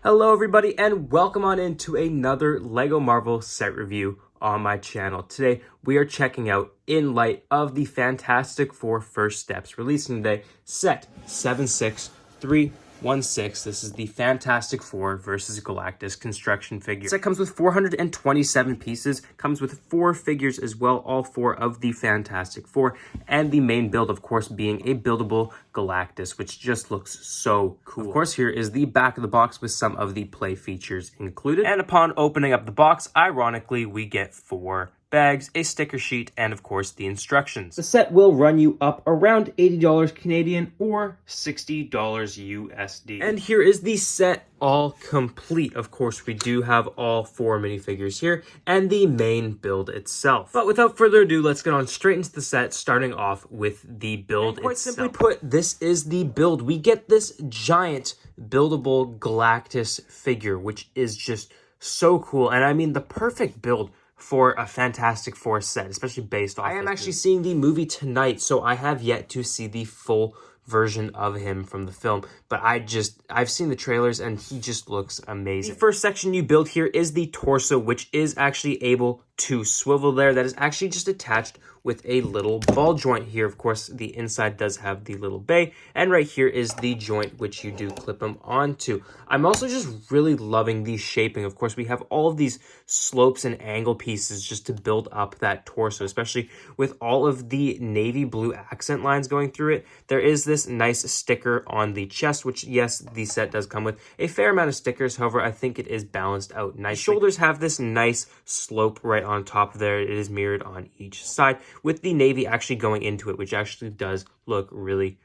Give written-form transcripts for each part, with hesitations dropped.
Hello everybody and welcome on into another LEGO Marvel set review on my channel. Today we are checking out, in light of the Fantastic Four First Steps releasing today, set 76316. This is the Fantastic Four versus Galactus construction figure. The set comes with 427 pieces, comes with 4 figures as well, all 4 of the Fantastic Four, and the main build of course being a buildable Galactus, which just looks so cool. Of course, here is the back of the box with some of the play features included. And upon opening up the box, ironically, we get 4 bags, a sticker sheet, and of course the instructions. The set will run you up around $80 Canadian or $60 USD. And here is the set all complete. Of course, we do have all 4 minifigures here and the main build itself. But without further ado, let's get on straight into the set, starting off with the build itself. Quite simply put, this is the build. We get this giant buildable Galactus figure, which is just so cool. And I mean, the perfect build for a Fantastic Four set, especially based off I am actually seeing the movie tonight, so I have yet to see the full version of him from the film, but I've seen the trailers and he just looks amazing. The first section you build here is the torso, which is actually able to swivel there. That is actually just attached with a little ball joint here. Of course, the inside does have the little bay, and right here is the joint which you do clip them onto. I'm also just really loving the shaping. Of course, we have all of these slopes and angle pieces just to build up that torso, especially with all of the navy blue accent lines going through it. There is this nice sticker on the chest, which, yes, the set does come with a fair amount of stickers. However, I think it is balanced out nicely. The shoulders have this nice slope right on top there. It is mirrored on each side, with the navy actually going into it, which actually does look really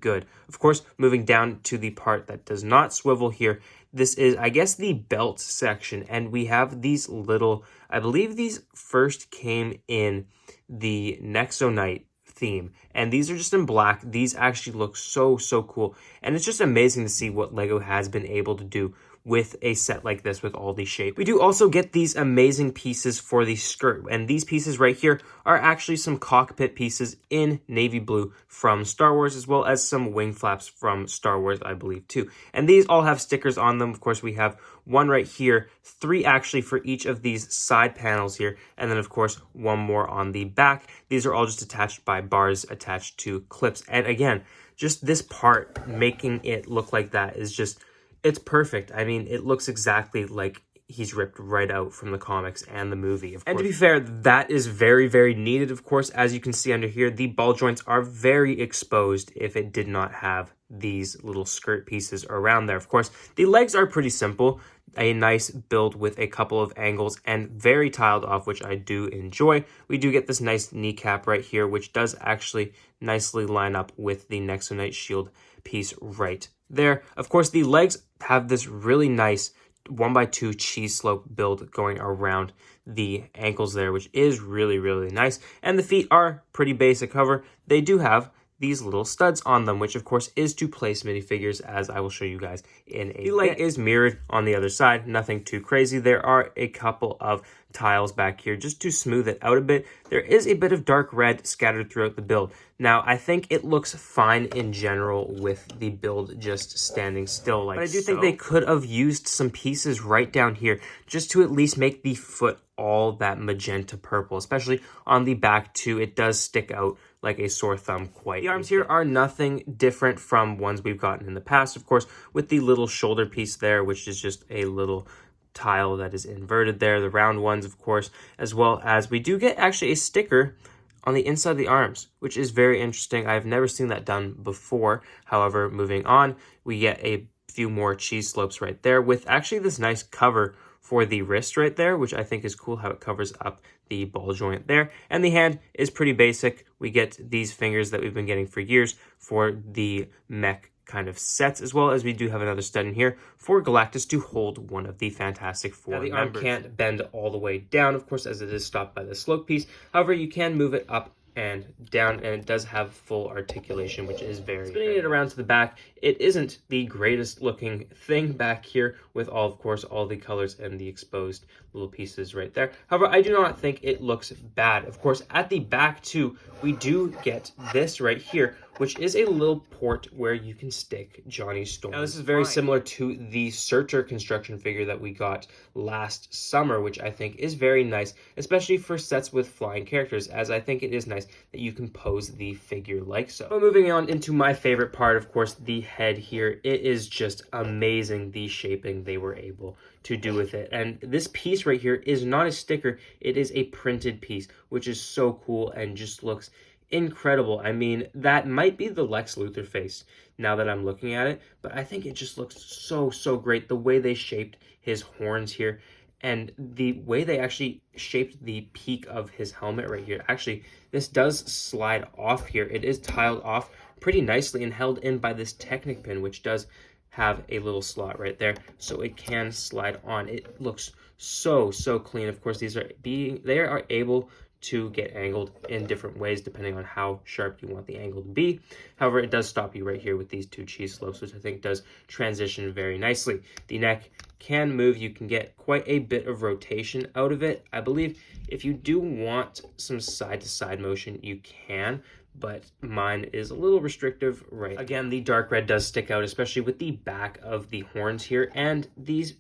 good. Of course, moving down to the part that does not swivel here, this is, I guess, the belt section, and we have these little, I believe these first came in the Nexonite theme, and these are just in black. These actually look so cool, and it's just amazing to see what LEGO has been able to do with a set like this with all these shapes. We do also get these amazing pieces for the skirt, and these pieces right here are actually some cockpit pieces in navy blue from Star Wars, as well as some wing flaps from Star Wars, I believe, too. And these all have stickers on them. Of course, we have one right here, 3 actually for each of these side panels here, and then of course one more on the back. These are all just attached by bars attached to clips, and again, just this part making it look like that is just, it's perfect. I mean, it looks exactly like he's ripped right out from the comics and the movie, of course. And to be fair, that is very needed, of course. As you can see under here, the ball joints are very exposed if it did not have these little skirt pieces around there. Of course, the legs are pretty simple. A nice build with a couple of angles and very tiled off, which I do enjoy. We do get this nice kneecap right here, which does actually nicely line up with the Nexonite shield piece right there. Of course, the legs have this really nice 1x2 cheese slope build going around the ankles there, which is really nice. And the feet are pretty basic. However, they do have these little studs on them, which of course is to place minifigures, as I will show you guys in a bit. The leg is mirrored on the other side, nothing too crazy. There are a couple of tiles back here just to smooth it out a bit. There is a bit of dark red scattered throughout the build. Now, I think it looks fine in general with the build just standing still like so. But I do think they could have used some pieces right down here just to at least make the foot all that magenta purple, especially on the back too. It does stick out like a sore thumb quite. The arms here are nothing different from ones we've gotten in the past, of course, with the little shoulder piece there, which is just a little tile that is inverted there, the round ones, of course, as well as we do get actually a sticker on the inside of the arms, which is very interesting. I've never seen that done before. However, moving on, we get a few more cheese slopes right there with actually this nice cover for the wrist right there, which I think is cool how it covers up the ball joint there. And the hand is pretty basic. We get these fingers that we've been getting for years for the mech kind of sets, as well as we do have another stud in here for Galactus to hold one of the Fantastic Four. Now, the arm can't bend all the way down, of course, as it is stopped by the slope piece. However, you can move it up and down, and it does have full articulation, which is very spinning it around to the back. It isn't the greatest looking thing back here with all, of course, all the colors and the exposed little pieces right there. However, I do not think it looks bad. Of course, at the back too, we do get this right here, which is a little port where you can stick Johnny Storm. Now, this is very similar to the Searcher construction figure that we got last summer, which I think is very nice, especially for sets with flying characters, as I think it is nice that you can pose the figure like so. But moving on into my favorite part, of course, the head here. It is just amazing, the shaping they were able to do with it. And this piece right here is not a sticker, it is a printed piece, which is so cool and just looks incredible. I mean, that might be the Lex Luthor face now that I'm looking at it, but I think it just looks so great. The way they shaped his horns here and the way they actually shaped the peak of his helmet right here. Actually, this does slide off here. It is tiled off pretty nicely and held in by this Technic pin, which does have a little slot right there, so it can slide on. It looks so clean. Of course, they are able to get angled in different ways depending on how sharp you want the angle to be. However, it does stop you right here with these two cheese slopes, which I think does transition very nicely. The neck can move. You can get quite a bit of rotation out of it. I believe if you do want some side-to-side motion, you can, but mine is a little restrictive right. Again, the dark red does stick out, especially with the back of the horns here and these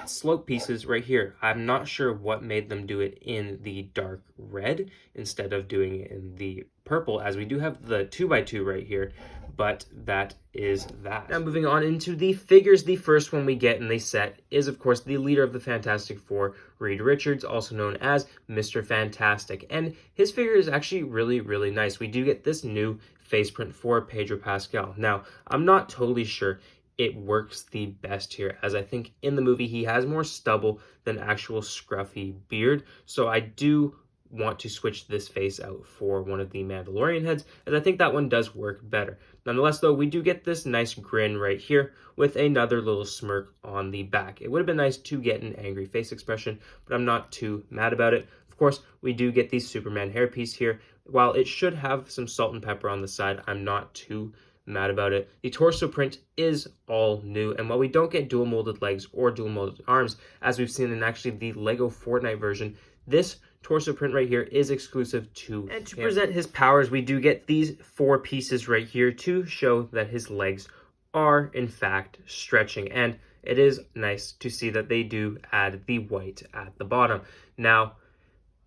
slope pieces right here. I'm not sure what made them do it in the dark red instead of doing it in the purple, as we do have the 2x2 right here, but that is that. Now moving on into the figures, the first one we get in the set is of course the leader of the Fantastic Four, Reed Richards, also known as Mr. Fantastic, and his figure is actually really nice. We do get this new face print for Pedro Pascal. Now, I'm not totally sure it works the best here, as I think in the movie he has more stubble than actual scruffy beard, so I do want to switch this face out for one of the Mandalorian heads, as I think that one does work better. Nonetheless, though, we do get this nice grin right here with another little smirk on the back. It would have been nice to get an angry face expression, but I'm not too mad about it. Of course, we do get the Superman hairpiece here. While it should have some salt and pepper on the side, I'm not too mad about it. The torso print is all new, and while we don't get dual molded legs or dual molded arms, as we've seen in actually the Lego Fortnite version, this torso print right here is exclusive to him. And to present his powers, we do get these 4 pieces right here to show that his legs are in fact stretching, and it is nice to see that they do add the white at the bottom. Now,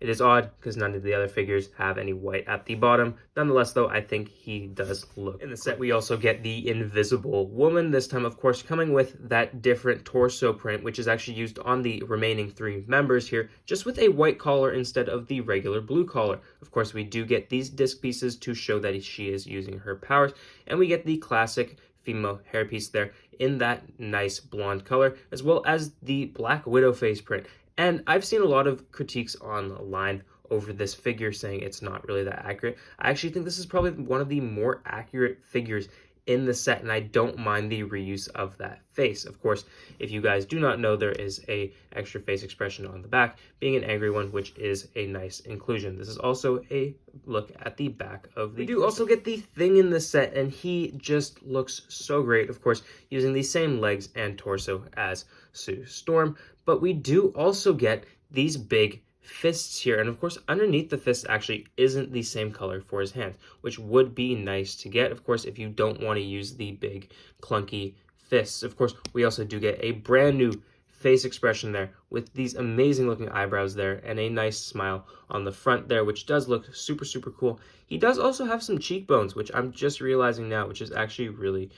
it is odd because none of the other figures have any white at the bottom. Nonetheless, though, I think he does look. In the set, we also get the Invisible Woman, this time, of course, coming with that different torso print, which is actually used on the remaining 3 members here, just with a white collar instead of the regular blue collar. Of course, we do get these disc pieces to show that she is using her powers, and we get the classic female hairpiece there in that nice blonde color, as well as the Black Widow face print. And I've seen a lot of critiques online over this figure saying it's not really that accurate. I actually think this is probably one of the more accurate figures in the set, and I don't mind the reuse of that face. Of course, if you guys do not know, there is a extra face expression on the back, being an angry one, which is a nice inclusion. This is also a look at the back of the... We do also get the Thing in the set, and he just looks so great, of course, using the same legs and torso as Sue Storm. But we do also get these big fists here, and of course underneath the fist actually isn't the same color for his hands, which would be nice to get, of course, if you don't want to use the big clunky fists. Of course, we also do get a brand new face expression there with these amazing looking eyebrows there and a nice smile on the front there, which does look super cool. He does also have some cheekbones, which I'm just realizing now, which is actually really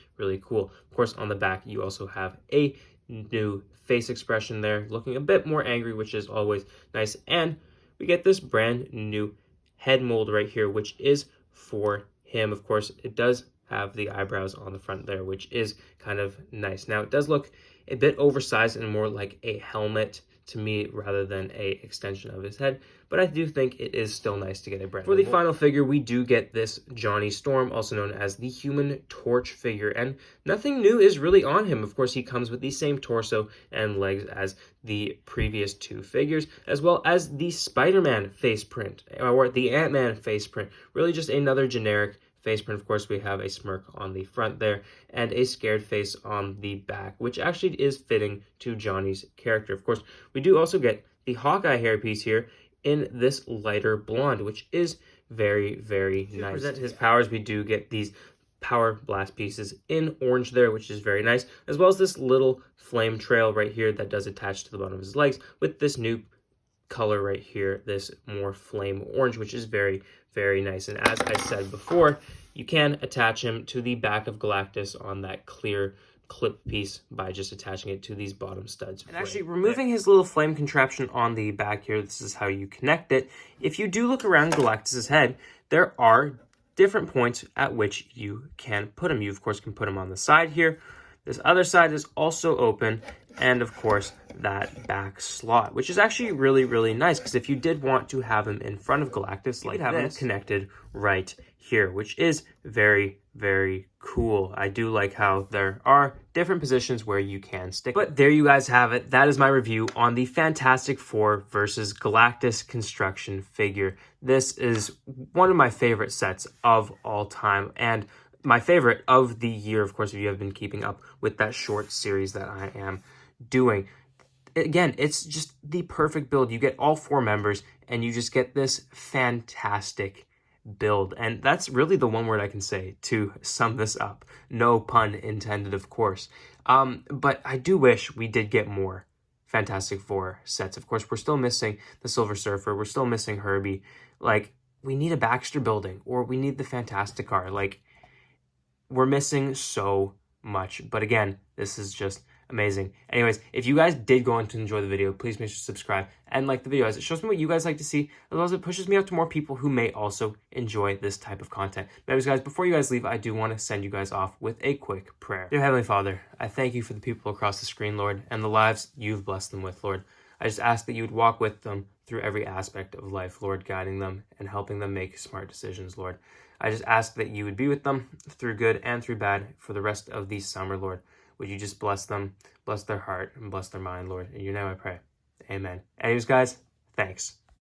cool. Of course, on the back you also have a new face expression there, looking a bit more angry, which is always nice. And we get this brand new head mold right here, which is for him. Of course, it does have the eyebrows on the front there, which is kind of nice. Now, it does look a bit oversized and more like a helmet to me rather than a extension of his head, but I do think it is still nice to get a brand new. For the final figure, we do get this Johnny Storm, also known as the Human Torch figure, and nothing new is really on him. Of course, he comes with the same torso and legs as the previous 2 figures, as well as the Spider-Man face print, or the Ant-Man face print. Really just another generic face print. Of course, we have a smirk on the front there and a scared face on the back, which actually is fitting to Johnny's character. Of course, we do also get the Hawkeye hairpiece here in this lighter blonde, which is very nice. To present his powers, we do get these power blast pieces in orange there, which is very nice, as well as this little flame trail right here that does attach to the bottom of his legs with this new color right here, this more flame orange, which is very, very nice. And as I said before, you can attach him to the back of Galactus on that clear clip piece by just attaching it to these bottom studs. And actually removing his little flame contraption on the back here, this is how you connect it. If you do look around Galactus's head, there are different points at which you can put him. You, of course, can put him on the side here. This other side is also open, and of course, that back slot, which is actually really, really nice, because if you did want to have him in front of Galactus, you could have him connected right here, which is very, very cool. I do like how there are different positions where you can stick. But there you guys have it. That is my review on the Fantastic Four versus Galactus construction figure. This is one of my favorite sets of all time, and my favorite of the year, of course, if you have been keeping up with that short series that I am doing. Again, it's just the perfect build. You get all 4 members, and you just get this fantastic build. And that's really the one word I can say to sum this up. No pun intended, of course. But I do wish we did get more Fantastic Four sets. Of course, we're still missing the Silver Surfer. We're still missing Herbie. Like, we need a Baxter building, or we need the Fantastic Car. Like, we're missing so much. But again, this is just amazing. Anyways, if you guys did go on to enjoy the video, please make sure to subscribe and like the video, as it shows me what you guys like to see, as well as it pushes me out to more people who may also enjoy this type of content. Anyways, guys, before you guys leave, I do want to send you guys off with a quick prayer. Dear Heavenly Father, I thank you for the people across the screen, Lord, and the lives you've blessed them with, Lord. I just ask that you would walk with them through every aspect of life, Lord, guiding them and helping them make smart decisions, Lord. I just ask that you would be with them through good and through bad for the rest of the summer, Lord. Would you just bless them, bless their heart, and bless their mind, Lord? In your name I pray. Amen. Anyways, guys, thanks.